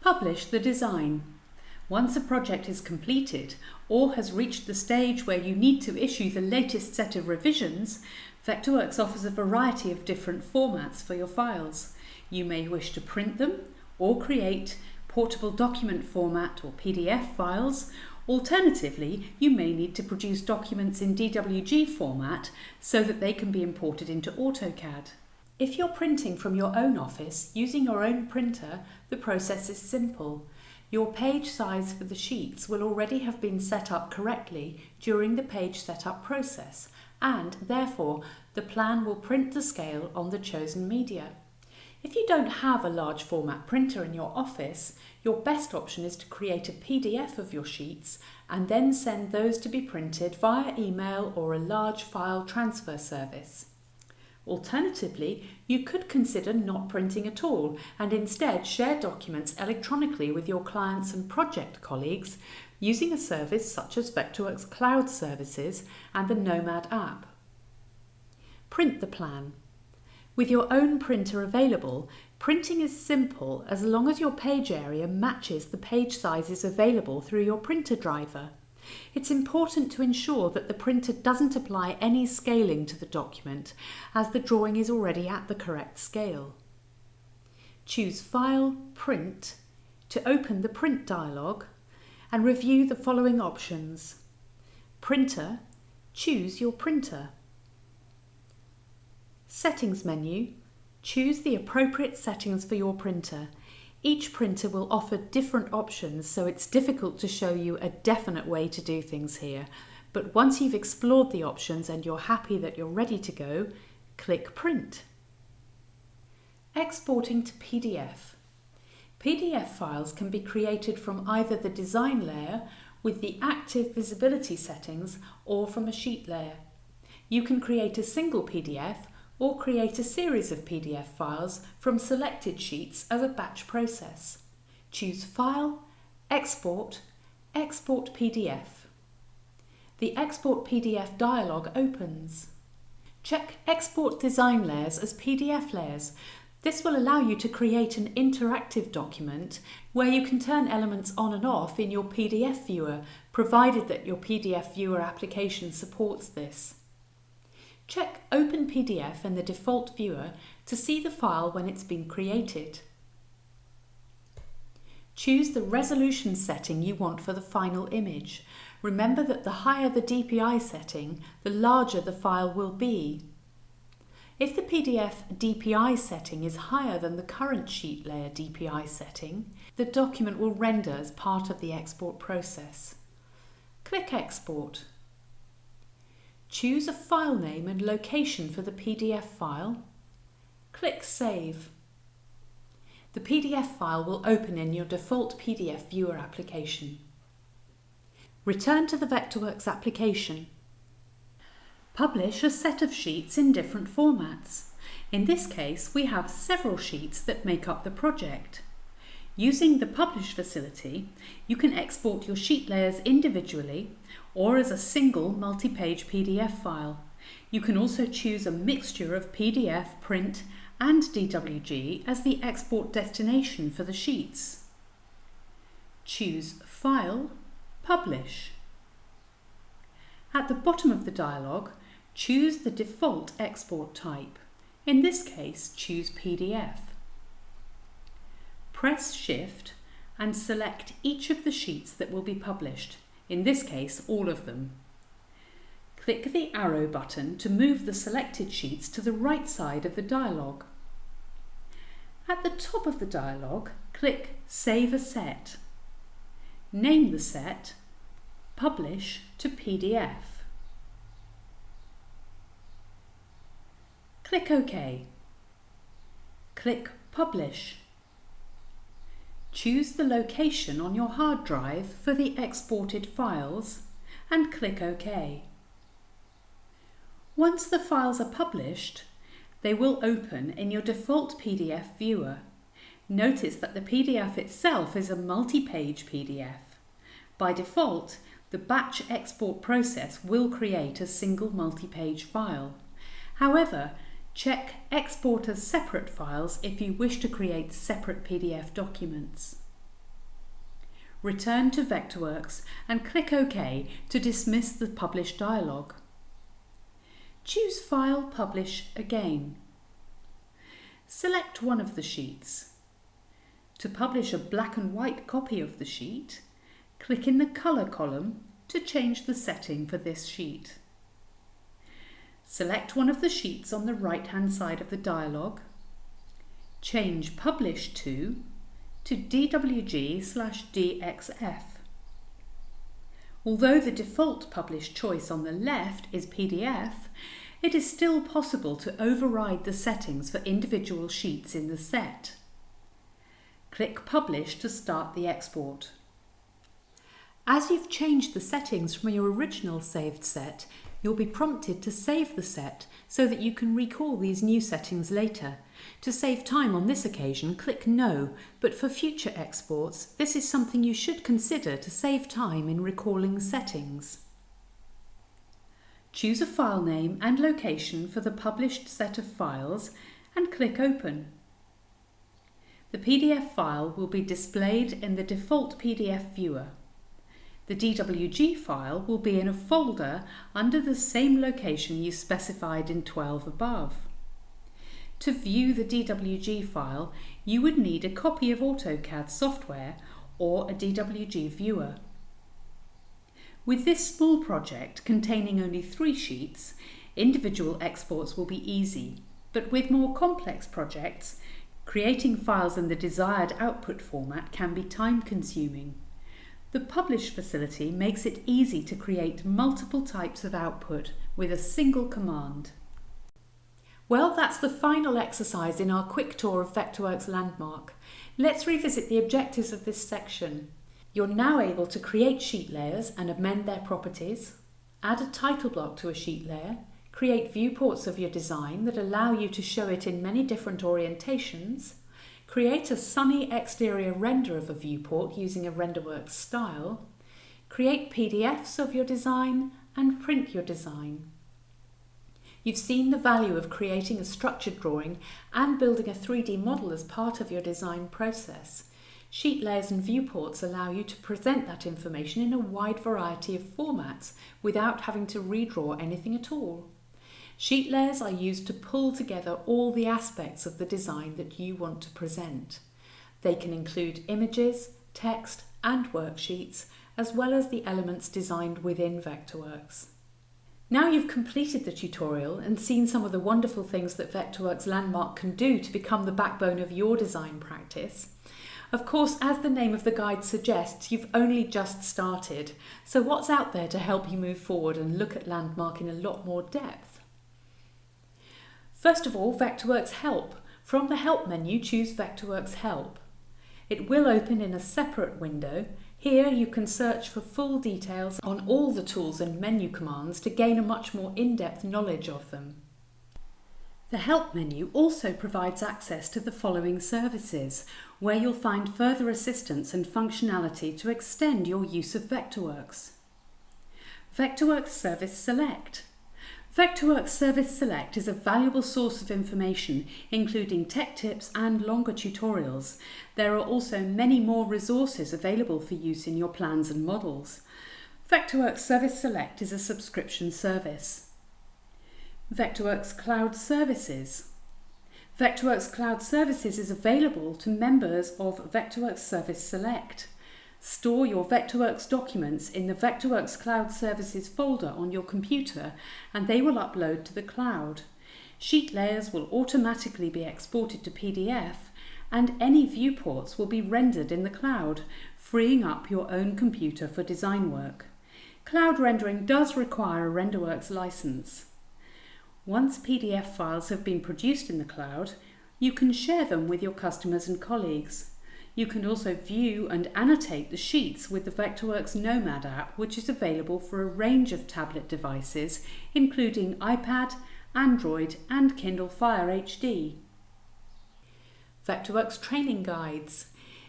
Publish the design. Once a project is completed or has reached the stage where you need to issue the latest set of revisions, Vectorworks offers a variety of different formats for your files. You may wish to print them or create portable document format or PDF files. Alternatively, you may need to produce documents in DWG format so that they can be imported into AutoCAD. If you're printing from your own office using your own printer, the process is simple. Your page size for the sheets will already have been set up correctly during the page setup process, and therefore the plan will print to scale on the chosen media. If you don't have a large format printer in your office, your best option is to create a PDF of your sheets and then send those to be printed via email or a large file transfer service. Alternatively, you could consider not printing at all and instead share documents electronically with your clients and project colleagues using a service such as Vectorworks Cloud Services and the Nomad app. Print the plan. With your own printer available, printing is simple as long as your page area matches the page sizes available through your printer driver. It's important to ensure that the printer doesn't apply any scaling to the document, as the drawing is already at the correct scale. Choose File, Print to open the Print dialog and review the following options. Printer, choose your printer. Settings menu, choose the appropriate settings for your printer. Each printer will offer different options, so it's difficult to show you a definite way to do things here. But once you've explored the options and you're happy that you're ready to go, click Print. Exporting to PDF. PDF files can be created from either the design layer with the active visibility settings or from a sheet layer. You can create a single PDF or create a series of PDF files from selected sheets as a batch process. Choose File, Export, Export PDF. The Export PDF dialog opens. Check Export Design Layers as PDF layers. This will allow you to create an interactive document where you can turn elements on and off in your PDF viewer, provided that your PDF viewer application supports this. Check Open PDF in the default viewer to see the file when it's been created. Choose the resolution setting you want for the final image. Remember that the higher the DPI setting, the larger the file will be. If the PDF DPI setting is higher than the current sheet layer DPI setting, the document will render as part of the export process. Click Export. Choose a file name and location for the PDF file. Click Save. The PDF file will open in your default PDF viewer application. Return to the Vectorworks application. Publish a set of sheets in different formats. In this case, we have several sheets that make up the project. Using the Publish facility, you can export your sheet layers individually or as a single multi-page PDF file. You can also choose a mixture of PDF, print and DWG as the export destination for the sheets. Choose File, Publish. At the bottom of the dialog, choose the default export type. In this case, choose PDF. Press Shift and select each of the sheets that will be published, in this case all of them. Click the arrow button to move the selected sheets to the right side of the dialog. At the top of the dialog, click Save a Set. Name the set Publish to PDF. Click OK. Click Publish. Choose the location on your hard drive for the exported files and click OK. Once the files are published, they will open in your default PDF viewer. Notice that the PDF itself is a multi-page PDF. By default, the batch export process will create a single multi-page file. However, check Export as separate files if you wish to create separate PDF documents. return to Vectorworks and click OK to dismiss the publish dialog. Choose File, Publish again. Select one of the sheets. To publish a black and white copy of the sheet, click in the Colour column to change the setting for this sheet. Select one of the sheets on the right-hand side of the dialog. Change Publish to DWG/DXF. Although the default publish choice on the left is PDF, it is still possible to override the settings for individual sheets in the set. Click Publish to start the export. As you've changed the settings from your original saved set, you'll be prompted to save the set so that you can recall these new settings later. To save time on this occasion, click No, but for future exports, this is something you should consider to save time in recalling settings. Choose a file name and location for the published set of files and click Open. The PDF file will be displayed in the default PDF viewer. The DWG file will be in a folder under the same location you specified in 12 above. To view the DWG file, you would need a copy of AutoCAD software or a DWG viewer. With this small project containing only 3 sheets, individual exports will be easy, but with more complex projects, creating files in the desired output format can be time-consuming. The Publish facility makes it easy to create multiple types of output with a single command. Well, that's the final exercise in our quick tour of Vectorworks Landmark. Let's revisit the objectives of this section. You're now able to create sheet layers and amend their properties, add a title block to a sheet layer, create viewports of your design that allow you to show it in many different orientations, create a sunny exterior render of a viewport using a RenderWorks style, create PDFs of your design, and print your design. You've seen the value of creating a structured drawing and building a 3D model as part of your design process. Sheet layers and viewports allow you to present that information in a wide variety of formats without having to redraw anything at all. Sheet layers are used to pull together all the aspects of the design that you want to present. They can include images, text, and worksheets, as well as the elements designed within Vectorworks. Now you've completed the tutorial and seen some of the wonderful things that Vectorworks Landmark can do to become the backbone of your design practice. Of course, as the name of the guide suggests, you've only just started. So what's out there to help you move forward and look at Landmark in a lot more depth? First of all, Vectorworks Help. From the Help menu, choose Vectorworks Help. It will open in a separate window. Here you can search for full details on all the tools and menu commands to gain a much more in-depth knowledge of them. The Help menu also provides access to the following services, where you'll find further assistance and functionality to extend your use of Vectorworks. Vectorworks Service Select. Vectorworks Service Select is a valuable source of information, including tech tips and longer tutorials. There are also many more resources available for use in your plans and models. Vectorworks Service Select is a subscription service. Vectorworks Cloud Services. Vectorworks Cloud Services is available to members of Vectorworks Service Select. Store your Vectorworks documents in the Vectorworks Cloud Services folder on your computer and they will upload to the cloud. Sheet layers will automatically be exported to PDF and any viewports will be rendered in the cloud, freeing up your own computer for design work. Cloud rendering does require a RenderWorks license. Once PDF files have been produced in the cloud, you can share them with your customers and colleagues. You can also view and annotate the sheets with the Vectorworks Nomad app, which is available for a range of tablet devices, including iPad, Android, and Kindle Fire HD. Vectorworks Training Guides.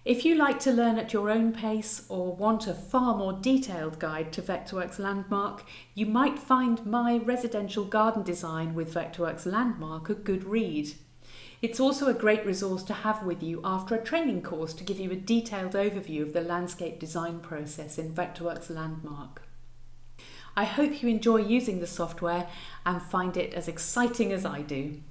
If you like to learn at your own pace or want a far more detailed guide to Vectorworks Landmark, you might find my residential garden design with Vectorworks Landmark a good read. It's also a great resource to have with you after a training course to give you a detailed overview of the landscape design process in Vectorworks Landmark. I hope you enjoy using the software and find it as exciting as I do.